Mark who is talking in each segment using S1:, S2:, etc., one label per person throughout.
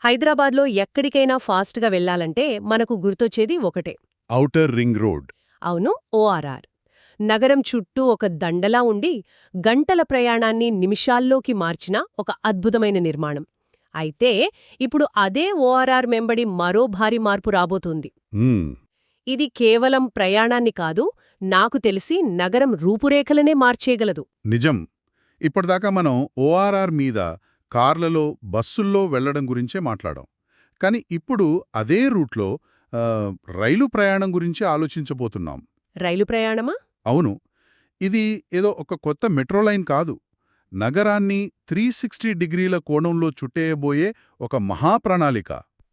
S1: హైదరాబాద్లో ఎక్కడికైనా ఫాస్ట్గా వెళ్లాలంటే మనకు గుర్తొచ్చేది ఒకటే.
S2: Outer ring road.
S1: అవును, ఓఆర్ఆర్. నగరం చుట్టూ ఒక దండలా ఉండి గంటల ప్రయాణాన్ని నిమిషాల్లోకి మార్చిన ఒక అద్భుతమైన నిర్మాణం. అయితే ఇప్పుడు అదే ఓఆర్ఆర్ మెంబడి మరో భారీ మార్పు రాబోతోంది.
S2: మ్మ్.
S1: ఇది కేవలం ప్రయాణాన్ని కాదు, నాకు తెలిసి నగరం రూపురేఖలనే మార్చేయగలదు.
S2: నిజం. ఇప్పటిదాకా మనం ఓఆర్ఆర్ మీద కార్లలో బస్సుల్లో వెళ్లడం గురించే మాట్లాడాం. కానీ ఇప్పుడు అదే రూట్లో రైలు ప్రయాణం గురించి ఆలోచించబోతున్నాం.
S1: రైలు ప్రయాణమా?
S2: అవును. ఇది ఏదో ఒక కొత్త మెట్రో లైన్ కాదు. నగరాన్ని 360 డిగ్రీల కోణంలో చుట్టేయబోయే ఒక మహాప్రణాళిక.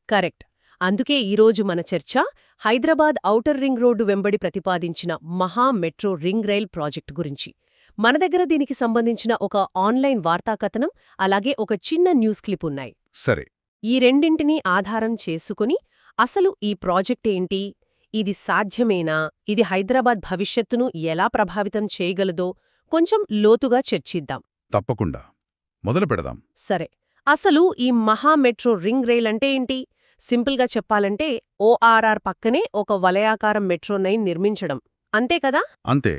S1: కరెక్ట్. అందుకే ఈరోజు మన చర్చ హైదరాబాద్ ఔటర్ రింగ్ రోడ్డు వెంబడి ప్రతిపాదించిన మహా మెట్రో రింగ్ రైల్ ప్రాజెక్టు గురించి. మన దగ్గర దీనికి సంబంధించిన ఒక ఆన్లైన్ వార్తాకథనం, అలాగే ఒక చిన్న న్యూస్ క్లిప్ ఉన్నాయి.
S2: సరే.
S1: ఈ రెండింటినీ ఆధారం చేసుకుని అసలు ఈ ప్రాజెక్ట్ ఏంటి, ఇది సాధ్యమేనా, ఇది హైదరాబాద్ భవిష్యత్తును ఎలా ప్రభావితం చేయగలదో కొంచెం లోతుగా చర్చిద్దాం.
S2: తప్పకుండా. మొదలు పెడదాం.
S1: సరే, అసలు ఈ మహా మెట్రో రింగ్ రైల్ అంటే ఏంటి? సింపుల్గా చెప్పాలంటే ఓఆర్ఆర్ పక్కనే ఒక వలయాకారం మెట్రో లైన్ నిర్మించడం, అంతే కదా?
S2: అంతే.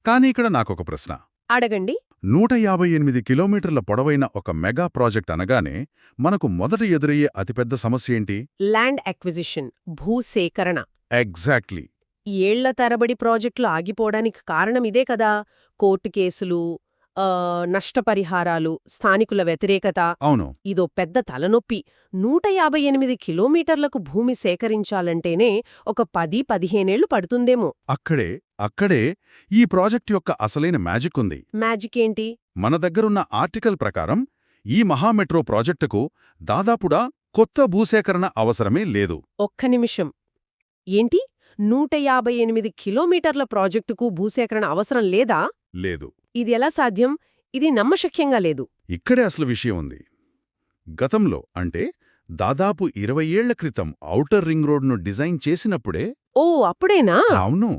S2: కానీ ఇక్కడ నాకొక ప్రశ్న.
S1: అడగండి.
S2: 158 కిలోమీటర్ల పొడవైన ఒక మెగా ప్రాజెక్ట్ అనగానే మనకు మొదట ఎదురయ్యే అతిపెద్ద సమస్యేంటి?
S1: ల్యాండ్ అక్విజిషన్, భూసేకరణ.
S2: ఎగ్జాక్ట్లీ.
S1: ఏళ్ల తరబడి ప్రాజెక్టులు ఆగిపోవడానికి కారణం ఇదే కదా. కోర్టు కేసులు, నష్టపరిహారాలు, స్థానికుల వ్యతిరేకత.
S2: అవును.
S1: ఇదో పెద్ద తలనొప్పి. 158 కిలోమీటర్లకు భూమి సేకరించాలంటేనే ఒక 10-15 ఏళ్లు పడుతుందేమో.
S2: అక్కడే ఈ ప్రాజెక్ట్ యొక్క అసలైన మ్యాజిక్ ఉంది.
S1: మ్యాజిక్ ఏంటి?
S2: మన దగ్గరున్న ఆర్టికల్ ప్రకారం ఈ మహామెట్రో ప్రాజెక్టుకు దాదాపుగా కొత్త భూసేకరణ అవసరమే లేదు.
S1: ఒక్క నిమిషం. ఏంటి? 158 కిలోమీటర్ల ప్రాజెక్టుకు భూసేకరణ అవసరం లేదా?
S2: లేదు.
S1: ఇది ఎలా సాధ్యం? ఇది నమ్మశక్యంగా లేదు.
S2: ఇక్కడే అసలు విషయం ఉంది. గతంలో అంటే దాదాపు 20 ఏళ్ల క్రితం ఔటర్ రింగ్ రోడ్ను డిజైన్ చేసినప్పుడే.
S1: ఓ, అప్పుడేనా?
S2: అవును.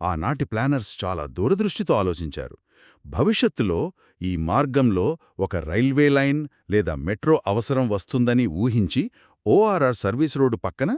S2: ఆనాటి ప్లానర్స్ చాలా దూరదృష్టితో ఆలోచించారు. భవిష్యత్తులో ఈ మార్గంలో ఒక రైల్వే లైన్ లేదా మెట్రో అవసరం వస్తుందని ఊహించి ఓఆర్ఆర్ సర్వీస్ రోడ్డు పక్కన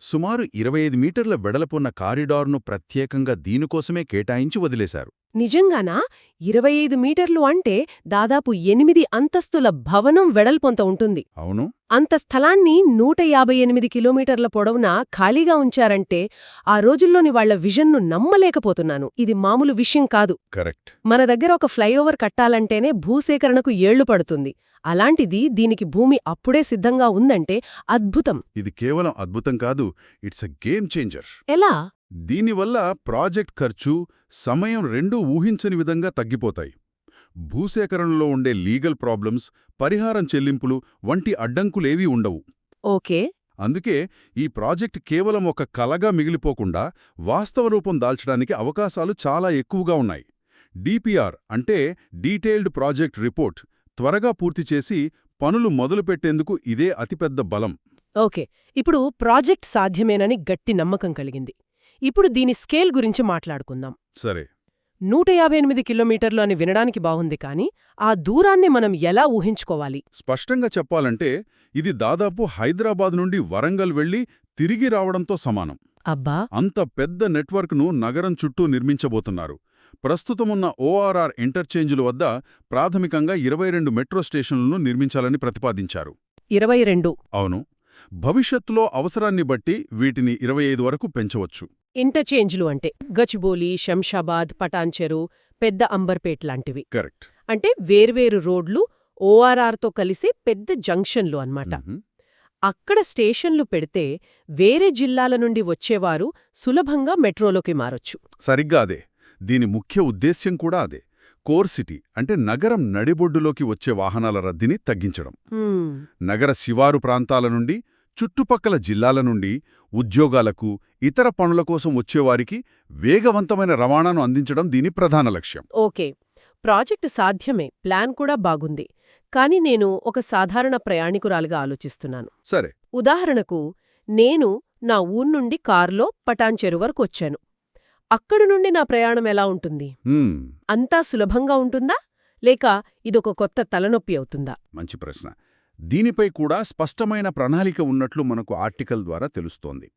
S2: సుమారు 25 మీటర్ల వెడల్పున్న కారిడార్ను ప్రత్యేకంగా దీనికోసమే కేటాయించి వదిలేశారు.
S1: నిజంగానా? 25 మీటర్లు అంటే దాదాపు 8 అంతస్తుల భవనం వెడల్పొంత ఉంటుంది.
S2: అవును.
S1: అంత స్థలాన్ని 158 కిలోమీటర్ల పొడవున ఖాళీగా ఉంచారంటే ఆ రోజుల్లోని వాళ్ల విజన్ను నమ్మలేకపోతున్నాను. ఇది మామూలు విషయం కాదు.
S2: కరెక్ట్.
S1: మన దగ్గర ఒక ఫ్లైఓవర్ కట్టాలంటేనే భూసేకరణకు ఏళ్లు పడుతుంది. అలాంటిది దీనికి భూమి అప్పుడే సిద్ధంగా ఉందంటే అద్భుతం.
S2: ఇది కేవలం అద్భుతం కాదు, ఇట్స్ ఎ గేమ్ చేంజర్.
S1: ఎలా?
S2: దీనివల్ల ప్రాజెక్ట్ ఖర్చు, సమయం రెండూ ఊహించని విధంగా తగ్గిపోతాయి. భూసేకరణలో ఉండే లీగల్ ప్రాబ్లమ్స్, పరిహారం చెల్లింపులు వంటి అడ్డంకులేవీ ఉండవు.
S1: ఓకే.
S2: అందుకే ఈ ప్రాజెక్ట్ కేవలం ఒక కలగా మిగిలిపోకుండా వాస్తవ రూపం దాల్చడానికి అవకాశాలు చాలా ఎక్కువగా ఉన్నాయి. డిపిఆర్ అంటే డీటెయిల్డ్ ప్రాజెక్ట్ రిపోర్ట్ త్వరగా పూర్తి చేసి పనులు మొదలుపెట్టేందుకు ఇదే అతిపెద్ద బలం.
S1: ఓకే, ఇప్పుడు ప్రాజెక్ట్ సాధ్యమేనని గట్టి నమ్మకం కలిగింది. ఇప్పుడు దీని స్కేల్ గురించి మాట్లాడుకుందాం.
S2: సరే.
S1: 158 కిలోమీటర్లు అని వినడానికి బాగుంది, కానీ ఆ దూరాన్ని మనం ఎలా ఊహించుకోవాలి?
S2: స్పష్టంగా చెప్పాలంటే ఇది దాదాపు హైదరాబాద్ నుండి వరంగల్ వెళ్లి తిరిగి రావడంతో సమానం.
S1: అబ్బా!
S2: అంత పెద్ద నెట్వర్క్ను నగరం చుట్టూ నిర్మించబోతున్నారు. ప్రస్తుతమున్న ఓఆర్ఆర్ ఇంటర్చేంజుల వద్ద ప్రాథమికంగా 22 మెట్రో స్టేషన్లను నిర్మించాలని ప్రతిపాదించారు.
S1: 22?
S2: అవును. భవిష్యత్తులో అవసరాన్ని బట్టి వీటిని 25 వరకు పెంచవచ్చు.
S1: ఇంటర్చేంజ్లు అంటే గచ్చిబౌలి, శంషాబాద్, పటాన్చెరు, పెద్ద అంబర్పేట్ లాంటివి.
S2: కరెక్ట్.
S1: అంటే వేర్వేరు రోడ్లు ఓఆర్ఆర్తో కలిసి పెద్ద జంక్షన్లు అన్నమాట. అక్కడ స్టేషన్లు పెడితే వేరే జిల్లాల నుండి వచ్చేవారు సులభంగా మెట్రోలోకి మారొచ్చు.
S2: సరిగ్గా అదే. దీని ముఖ్య ఉద్దేశ్యం కూడా అదే. కోర్ సిటీ అంటే నగరం నడిబొడ్డులోకి వచ్చే వాహనాల రద్దీని తగ్గించడం. నగర శివారు ప్రాంతాల నుండి, చుట్టుపక్కల జిల్లాల నుండి ఉద్యోగాలకు, ఇతర పనుల కోసం వచ్చేవారికి వేగవంతమైన రవాణాను అందించడం దీని ప్రధాన లక్ష్యం.
S1: ఓకే, ప్రాజెక్టు సాధ్యమే, ప్లాన్ కూడా బాగుంది. కానీ నేను ఒక సాధారణ ప్రయాణికురాలిగా ఆలోచిస్తున్నాను.
S2: సరే.
S1: ఉదాహరణకు, నేను నా ఊర్నుండి కారులో పటాన్చెరు వరకు వచ్చాను. అక్కడి నుండి నా ప్రయాణం ఎలా ఉంటుంది?
S2: హ్మ్.
S1: అంతా సులభంగా ఉంటుందా, లేక ఇదొక కొత్త తలనొప్పి అవుతుందా?
S2: మంచి ప్రశ్న. దీనిపై కూడా స్పష్టమైన ప్రణాళిక ఉన్నట్లు మనకు ఆర్టికల్ ద్వారా తెలుస్తోంది.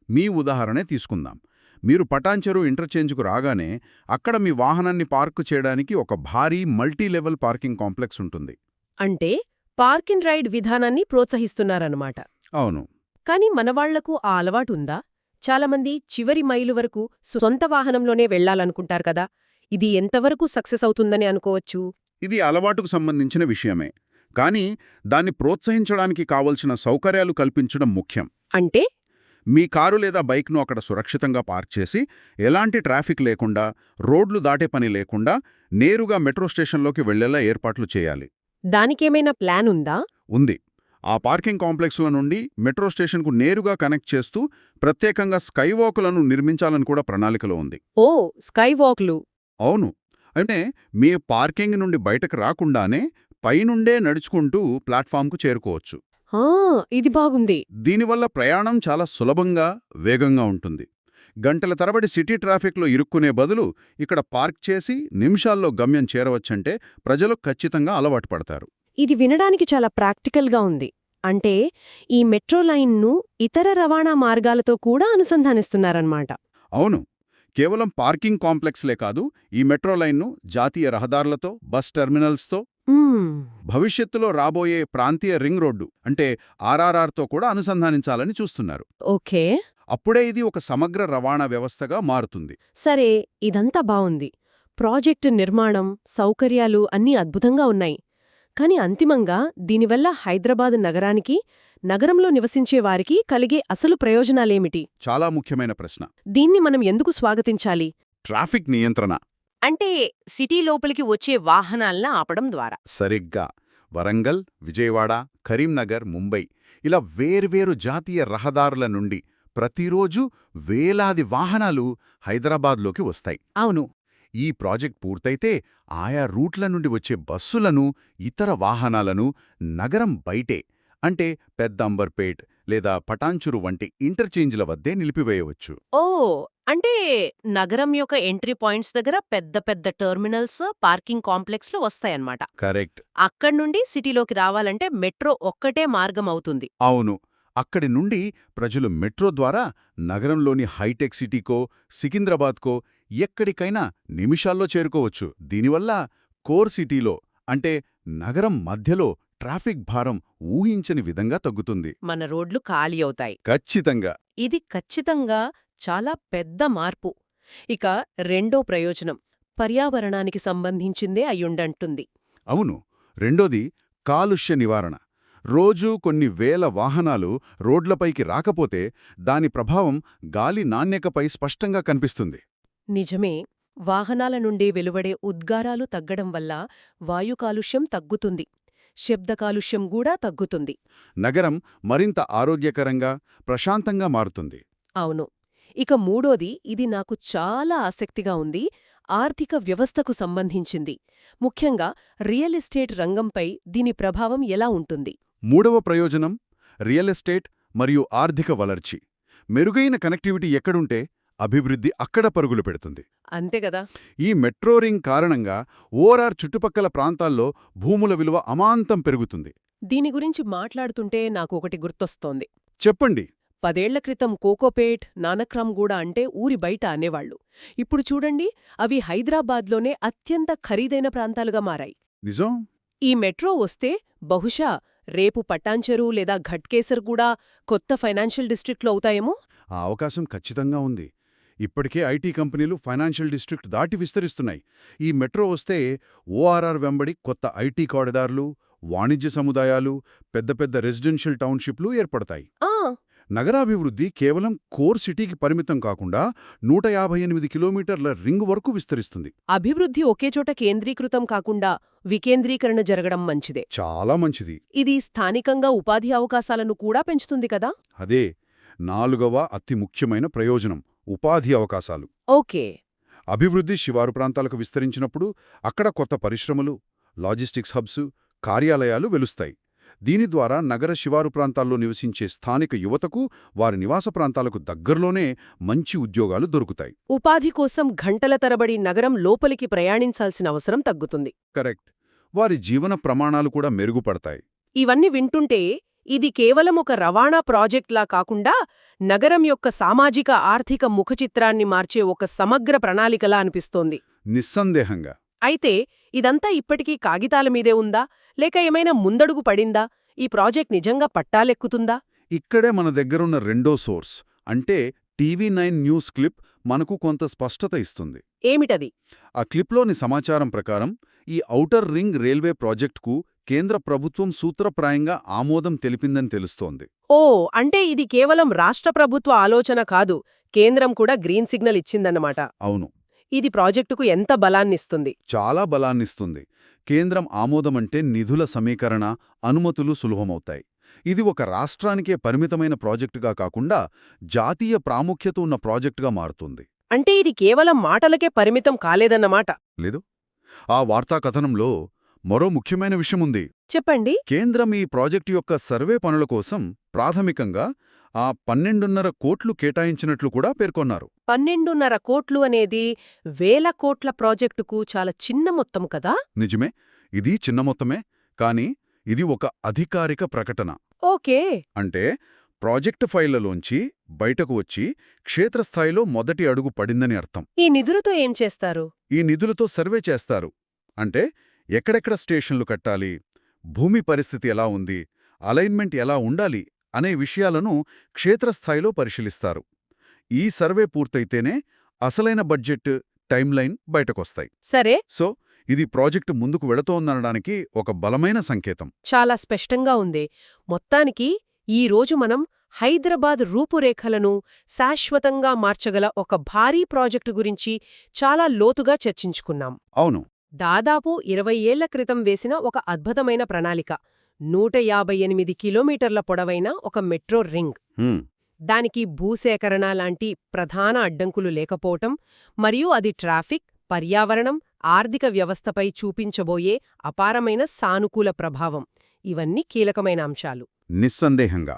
S2: మీ ఉదాహరణే తీసుకుందాం. మీరు పటాన్చెరు ఇంటర్చేంజ్కు రాగానే అక్కడ మీ వాహనాన్ని పార్కు చేయడానికి ఒక భారీ మల్టీలెవెల్ పార్కింగ్ కాంప్లెక్స్ ఉంటుంది.
S1: అంటే పార్క్ అండ్ రైడ్ విధానాన్ని ప్రోత్సహిస్తున్నారన్నమాట.
S2: అవును.
S1: కానీ మనవాళ్లకు ఆ అలవాటుందా? చాలామంది చివరి మైలు వరకు సొంత వాహనంలోనే వెళ్లాలనుకుంటారు కదా. ఇది ఎంతవరకు సక్సెస్ అవుతుందని అనుకోవచ్చు?
S2: ఇది అలవాటుకు సంబంధించిన విషయమే. కానీ దాన్ని ప్రోత్సహించడానికి కావలసిన సౌకర్యాలు కల్పించడం ముఖ్యం.
S1: అంటే
S2: మీ కారు లేదా బైక్ను అక్కడ సురక్షితంగా పార్క్ చేసి, ఎలాంటి ట్రాఫిక్ లేకుండా, రోడ్లు దాటే పని లేకుండా నేరుగా మెట్రో స్టేషన్లోకి వెళ్లేలా ఏర్పాట్లు చేయాలి.
S1: దానికేమైనా ప్లాన్ ఉందా?
S2: ఉంది. ఆ పార్కింగ్ కాంప్లెక్స్ల నుండి మెట్రో స్టేషన్కు నేరుగా కనెక్ట్ చేస్తూ ప్రత్యేకంగా స్కైవాకులను నిర్మించాలని కూడా ప్రణాళికలో ఉంది.
S1: ఓ, స్కై వాక్లు.
S2: అవును. అంటే మీ పార్కింగ్ నుండి బయటకు రాకుండానే పైనుండే నడుచుకుంటూ ప్లాట్ఫామ్కు చేరుకోవచ్చు.
S1: ఆ, ఇది బాగుంది.
S2: దీనివల్ల ప్రయాణం చాలా సులభంగా, వేగంగా ఉంటుంది. గంటల తరబడి సిటీ ట్రాఫిక్లో ఇరుక్కునే బదులు ఇక్కడ పార్క్ చేసి నిమిషాల్లో గమ్యం చేరవచ్చంటే ప్రజలు ఖచ్చితంగా అలవాటు పడతారు.
S1: ఇది వినడానికి చాలా ప్రాక్టికల్గా ఉంది. అంటే ఈ మెట్రో లైన్ను ఇతర రవాణా మార్గాలతో కూడా అనుసంధానిస్తున్నారన్నమాట.
S2: అవును. కేవలం పార్కింగ్ కాంప్లెక్స్లే కాదు, ఈ మెట్రో లైన్ను జాతీయ రహదారులతో, బస్ టెర్మినల్స్తో,
S1: మ్మ్.
S2: భవిష్యత్తులో రాబోయే ప్రాంతీయ రింగ్ రోడ్డు అంటే ఆర్ఆర్ఆర్తో కూడా అనుసంధానించాలని చూస్తున్నారు.
S1: ఓకే.
S2: అప్పుడే ఇది ఒక సమగ్ర రవాణా వ్యవస్థగా మారుతుంది.
S1: సరే, ఇదంతా బావుంది. ప్రాజెక్టు నిర్మాణం, సౌకర్యాలు అన్నీ అద్భుతంగా ఉన్నాయి. కాని అంతిమంగా దీనివల్ల హైదరాబాద్ నగరానికి, నగరంలో నివసించే వారికి కలిగే అసలు ప్రయోజనాలేమిటి?
S2: చాలా ముఖ్యమైన ప్రశ్న.
S1: దీన్ని మనం ఎందుకు స్వాగతించాలి?
S2: ట్రాఫిక్ నియంత్రణ.
S1: అంటే సిటీ లోపలికి వచ్చే వాహనాలను ఆపడం ద్వారా.
S2: సరిగ్గా వరంగల్, విజయవాడ, కరీంనగర్, ముంబై ఇలా వేర్వేరు జాతీయ రహదారుల నుండి ప్రతిరోజు వేలాది వాహనాలు హైదరాబాద్లోకి వస్తాయి.
S1: అవును.
S2: ఈ ప్రాజెక్ట్ పూర్తయితే ఆయా రూట్ల నుండి వచ్చే బస్సులను, ఇతర వాహనాలను నగరం బయటే అంటే పెద్ద అంబర్పేట్ లేదా పటాన్చెరు వంటి ఇంటర్చేంజ్ల వద్దే నిలిపివేయవచ్చు.
S1: ఓ, అంటే నగరం యొక్క ఎంట్రీ పాయింట్స్ దగ్గర పెద్ద పెద్ద టెర్మినల్స్, పార్కింగ్ కాంప్లెక్స్లు వస్తాయన్నమాట.
S2: కరెక్ట్.
S1: అక్కడ్నుండి సిటీలోకి రావాలంటే మెట్రో ఒక్కటే మార్గం అవుతుంది.
S2: అవును. అక్కడి నుండి ప్రజలు మెట్రో ద్వారా నగరంలోని హైటెక్ సిటీకో, సికింద్రాబాద్కో ఎక్కడికైనా నిమిషాల్లో చేరుకోవచ్చు. దీనివల్ల కోర్ సిటీలో అంటే నగరం మధ్యలో ట్రాఫిక్ భారం ఊహించని విధంగా తగ్గుతుంది.
S1: మన రోడ్లు ఖాళీ అవుతాయి.
S2: ఖచ్చితంగా.
S1: ఇది ఖచ్చితంగా చాలా పెద్ద మార్పు. ఇక రెండో ప్రయోజనం పర్యావరణానికి సంబంధించిందే అయ్యుండంటుంది.
S2: అవును. రెండోది కాలుష్య నివారణ. రోజూ కొన్ని వేల వాహనాలు రోడ్లపైకి రాకపోతే దాని ప్రభావం గాలి నాణ్యతపై స్పష్టంగా కనిపిస్తుంది.
S1: నిజమే. వాహనాల నుండి వెలువడే ఉద్గారాలు తగ్గడం వల్ల వాయు కాలుష్యం తగ్గుతుంది. శబ్ద కాలుష్యం కూడా తగ్గుతుంది.
S2: నగరం మరింత ఆరోగ్యకరంగా, ప్రశాంతంగా మారుతుంది.
S1: అవును. ఇక మూడోది, ఇది నాకు చాలా ఆసక్తిగా ఉంది, ఆర్థిక వ్యవస్థకు సంబంధించింది. ముఖ్యంగా రియల్ ఎస్టేట్ రంగంపై దీని ప్రభావం ఎలా ఉంటుంది?
S2: మూడవ ప్రయోజనం రియల్ ఎస్టేట్ మరియు ఆర్థిక వలర్చి. మెరుగైన కనెక్టివిటీ ఎక్కడుంటే అభివృద్ధి అక్కడ పరుగులు పెడుతుంది.
S1: అంతేగదా.
S2: ఈ మెట్రో రింగ్ కారణంగా ఓఆర్ఆర్ చుట్టుపక్కల ప్రాంతాల్లో భూముల విలువ అమాంతం పెరుగుతుంది.
S1: దీని గురించి మాట్లాడుతుంటే నాకు ఒకటి గుర్తొస్తోంది.
S2: చెప్పండి.
S1: 10 ఏళ్ల క్రితం కోకోపేట్, నానక్రామ్గూడ అంటే ఊరి బయట అనేవాళ్లు. ఇప్పుడు చూడండి, అవి హైదరాబాద్లోనే అత్యంత ఖరీదైన ప్రాంతాలుగా మారాయి.
S2: నిజం.
S1: ఈ మెట్రో వస్తే బహుశా రేపు పటాన్చెరు లేదా ఘట్కేసర్ కూడా కొత్త ఫైనాన్షియల్ డిస్ట్రిక్ట్లు అవుతాయేమో?
S2: ఆ అవకాశం ఖచ్చితంగా ఉంది. ఇప్పటికే ఐటీ కంపెనీలు ఫైనాన్షియల్ డిస్ట్రిక్ట్ దాటి విస్తరిస్తున్నాయి. ఈ మెట్రో వస్తే ఓఆర్ఆర్ వెంబడి కొత్త ఐటీ కారిడార్లు, వాణిజ్య సముదాయాలు, పెద్ద పెద్ద రెసిడెన్షియల్ టౌన్షిప్లు ఏర్పడతాయి.
S1: ఆ,
S2: నగరాభివృద్ధి కేవలం కోర్ సిటీకి పరిమితం కాకుండా 158 కిలోమీటర్ల రింగ్ వరకు విస్తరిస్తుంది.
S1: అభివృద్ధి ఒకేచోట కేంద్రీకృతం కాకుండా వికేంద్రీకరణ జరగడం మంచిదే.
S2: చాలా మంచిది.
S1: ఇది స్థానికంగా ఉపాధి అవకాశాలను కూడా పెంచుతుంది కదా.
S2: అదే 4వ అతి ముఖ్యమైన ప్రయోజనం, ఉపాధి అవకాశాలు.
S1: ఓకే.
S2: అభివృద్ధి శివారు ప్రాంతాలకు విస్తరించినప్పుడు అక్కడ కొత్త పరిశ్రమలు, లాజిస్టిక్స్ హబ్స్, కార్యాలయాలు వెలుస్తాయి. దీని ద్వారా నగర శివారు ప్రాంతాల్లో నివసించే స్థానిక యువతకు వారి నివాస ప్రాంతాలకు దగ్గర్లోనే మంచి ఉద్యోగాలు దొరుకుతాయి.
S1: ఉపాధి కోసం గంటల తరబడి నగరం లోపలికి ప్రయాణించాల్సిన అవసరం తగ్గుతుంది.
S2: కరెక్ట్. వారి జీవన ప్రమాణాలు కూడా మెరుగుపడతాయి.
S1: ఇవన్నీ వింటుంటే ఇది కేవలం ఒక రవాణా ప్రాజెక్ట్లా కాకుండా నగరం యొక్క సామాజిక ఆర్థిక ముఖచిత్రాన్ని మార్చే ఒక సమగ్ర ప్రణాళికలా అనిపిస్తోంది.
S2: నిస్సందేహంగా.
S1: అయితే ఇదంతా ఇప్పటికీ కాగితాల మీదే ఉందా, లేక ఏమైనా ముందడుగు పడిందా? ఈ ప్రాజెక్ట్ నిజంగా పట్టాలెక్కుతుందా?
S2: ఇక్కడే మన దగ్గరున్న రెండో సోర్స్ అంటే TV9 న్యూస్ క్లిప్ మనకు కొంత స్పష్టత ఇస్తుంది.
S1: ఏమిటది?
S2: ఆ క్లిప్లోని సమాచారం ప్రకారం ఈ ఔటర్ రింగ్ రైల్వే ప్రాజెక్టుకు కేంద్ర ప్రభుత్వం సూత్రప్రాయంగా ఆమోదం తెలిపిందని తెలుస్తోంది.
S1: ఓ, అంటే ఇది కేవలం రాష్ట్ర ప్రభుత్వ ఆలోచన కాదు, కేంద్రం కూడా గ్రీన్ సిగ్నల్ ఇచ్చిందన్నమాట.
S2: అవును,
S1: ఇది ప్రాజెక్టుకు ఎంత బలాన్నిస్తుంది?
S2: చాలా బలాన్నిస్తుంది. కేంద్రం ఆమోదమంటే నిధుల సమీకరణ, అనుమతులు సులభమవుతాయి. ఇది ఒక రాష్ట్రానికే పరిమితమైన ప్రాజెక్టుగా కాకుండా జాతీయ ప్రాముఖ్యత ఉన్న ప్రాజెక్టుగా మారుతుంది.
S1: అంటే ఇది కేవలం మాటలకే పరిమితం కాలేదన్నమాట.
S2: లేదు, ఆ వార్తా కథనంలో మరో ముఖ్యమైన విషయముంది.
S1: చెప్పండి.
S2: కేంద్రం ఈ ప్రాజెక్టు యొక్క సర్వే పనుల కోసం ప్రాథమికంగా ఆ 12.5 కోట్లు కేటాయించినట్లు కూడా పేర్కొన్నారు.
S1: 12.5 కోట్లు అనేది వేల కోట్ల ప్రాజెక్టుకు చాలా చిన్న మొత్తం కదా?
S2: నిజమే, ఇది చిన్న మొత్తమే, కానీ ఇది ఒక అధికారిక ప్రకటన.
S1: ఓకే.
S2: అంటే ప్రాజెక్టు ఫైళ్లలోంచి బయటకు వచ్చి క్షేత్రస్థాయిలో మొదటి అడుగు పడిందని అర్థం.
S1: ఈ నిధులతో ఏం చేస్తారు?
S2: ఈ నిధులతో సర్వే చేస్తారు. అంటే ఎక్కడెక్కడ స్టేషన్లు కట్టాలి, భూమి పరిస్థితి ఎలా ఉంది, అలైన్మెంట్ ఎలా ఉండాలి అనే విషయాలను క్షేత్రస్థాయిలో పరిశీలిస్తారు. ఈ సర్వే పూర్తయితేనే అసలైన బడ్జెట్, టైమ్లైన్ బయటకొస్తాయి.
S1: సరే.
S2: సో ఇది ప్రాజెక్టు ముందుకు వెళుతోందనడానికి ఒక బలమైన సంకేతం.
S1: చాలా స్పష్టంగా ఉంది. మొత్తానికి ఈ రోజు మనం హైదరాబాద్ రూపురేఖలను శాశ్వతంగా మార్చగల ఒక భారీ ప్రాజెక్టు గురించి చాలా లోతుగా చర్చించుకున్నాం.
S2: అవును,
S1: దాదాపు 20 ఏళ్ల క్రితం వేసిన ఒక అద్భుతమైన ప్రణాళిక. 158 కిలోమీటర్ల పొడవైన ఒక మెట్రో రింగ్. దానికి భూసేకరణ లాంటి ప్రధాన అడ్డంకులు లేకపోవటం, మరియు అది ట్రాఫిక్, పర్యావరణం, ఆర్థిక వ్యవస్థపై చూపించబోయే అపారమైన సానుకూల ప్రభావం, ఇవన్నీ కీలకమైన అంశాలు.
S2: నిస్సందేహంగా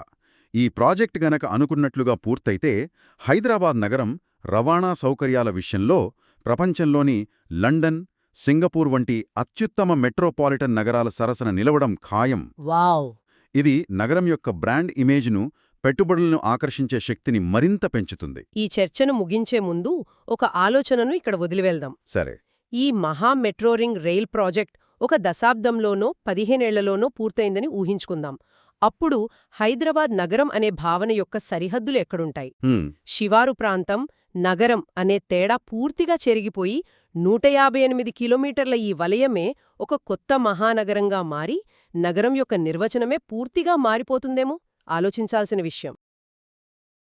S2: ఈ ప్రాజెక్ట్ గనక అనుకున్నట్లుగా పూర్తయితే హైదరాబాద్ నగరం రవాణా సౌకర్యాల విషయంలో ప్రపంచంలోని లండన్, సింగపూర్ వంటి అత్యుత్తమ మెట్రోపాలిటన్ నగరాల సరసన నిలవడం ఖాయం.
S1: వావ్!
S2: ఇది నగరం యొక్క బ్రాండ్ ఇమేజ్ను, పెట్టుబడులను ఆకర్షించే శక్తిని మరింత పెంచుతుంది.
S1: ఈ చర్చను ముగించే ముందు ఒక ఆలోచనను ఇక్కడ వదిలివెళ్దాం.
S2: సరే.
S1: ఈ మహా మెట్రో రింగ్ రైల్ ప్రాజెక్ట్ ఒక దశాబ్దంలోనో 15 ఏళ్లలోనో పూర్తయిందని ఊహించుకుందాం. అప్పుడు హైదరాబాద్ నగరం అనే భావన యొక్క సరిహద్దులు ఎక్కడుంటాయి? శివారు ప్రాంతం, నగరం అనే తేడా పూర్తిగా చెరిగిపోయి 158 కిలోమీటర్ల ఈ వలయమే ఒక కొత్త మహానగరంగా మారి నగరం యొక్క నిర్వచనమే పూర్తిగా మారిపోతుందేమో? ఆలోచించాల్సిన విషయం.